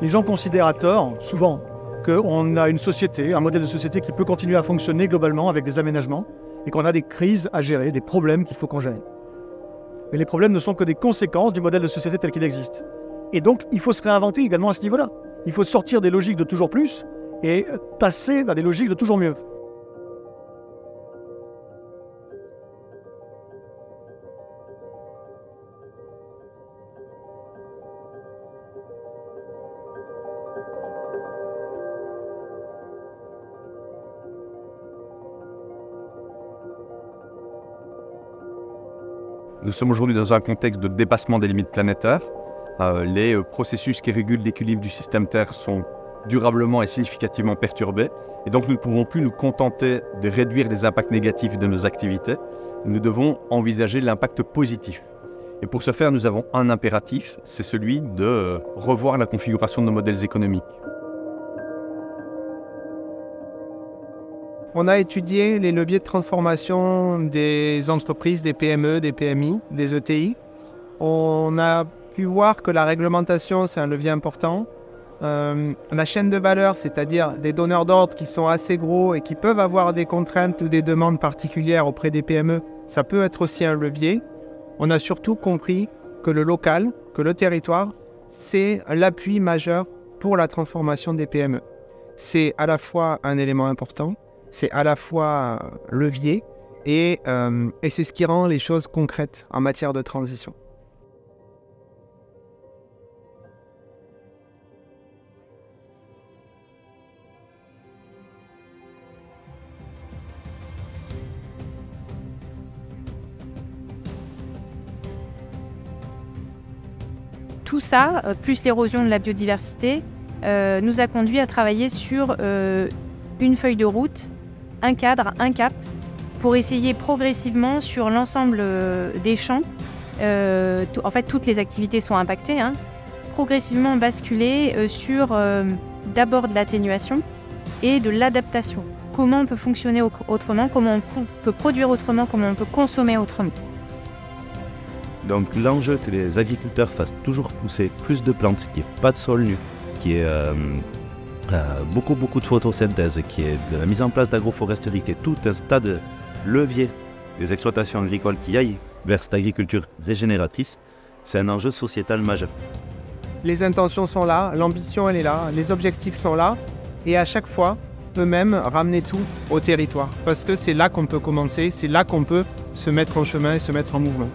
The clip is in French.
Les gens considèrent à tort, souvent, qu'on a une société, un modèle de société qui peut continuer à fonctionner globalement avec des aménagements et qu'on a des crises à gérer, des problèmes qu'il faut qu'on gère. Mais les problèmes ne sont que des conséquences du modèle de société tel qu'il existe. Et donc, il faut se réinventer également à ce niveau-là. Il faut sortir des logiques de toujours plus et passer à des logiques de toujours mieux. Nous sommes aujourd'hui dans un contexte de dépassement des limites planétaires. Les processus qui régulent l'équilibre du système Terre sont durablement et significativement perturbés. Et donc nous ne pouvons plus nous contenter de réduire les impacts négatifs de nos activités. Nous devons envisager l'impact positif. Et pour ce faire, nous avons un impératif, c'est celui de revoir la configuration de nos modèles économiques. On a étudié les leviers de transformation des entreprises, des PME, des PMI, des ETI. On a pu voir que la réglementation, c'est un levier important. La chaîne de valeur, c'est-à-dire des donneurs d'ordre qui sont assez gros et qui peuvent avoir des contraintes ou des demandes particulières auprès des PME, ça peut être aussi un levier. On a surtout compris que le local, que le territoire, c'est l'appui majeur pour la transformation des PME. C'est à la fois un élément important, c'est à la fois levier et c'est ce qui rend les choses concrètes en matière de transition. Tout ça, plus l'érosion de la biodiversité, nous a conduit à travailler sur une feuille de route, un cadre, un cap, pour essayer progressivement sur l'ensemble des champs, en fait toutes les activités sont impactées, progressivement basculer sur d'abord de l'atténuation et de l'adaptation. Comment on peut fonctionner autrement, comment on peut produire autrement, comment on peut consommer autrement. Donc l'enjeu que les agriculteurs fassent toujours pousser plus de plantes, qu'il n'y ait pas de sol nu, qu'il y ait beaucoup de photosynthèse, qu'il y ait de la mise en place d'agroforesterie, qu'il y ait tout un tas de leviers des exploitations agricoles qui aillent vers cette agriculture régénératrice, c'est un enjeu sociétal majeur. Les intentions sont là, l'ambition elle est là, les objectifs sont là et à chaque fois, eux-mêmes ramener tout au territoire parce que c'est là qu'on peut commencer, c'est là qu'on peut se mettre en chemin et se mettre en mouvement.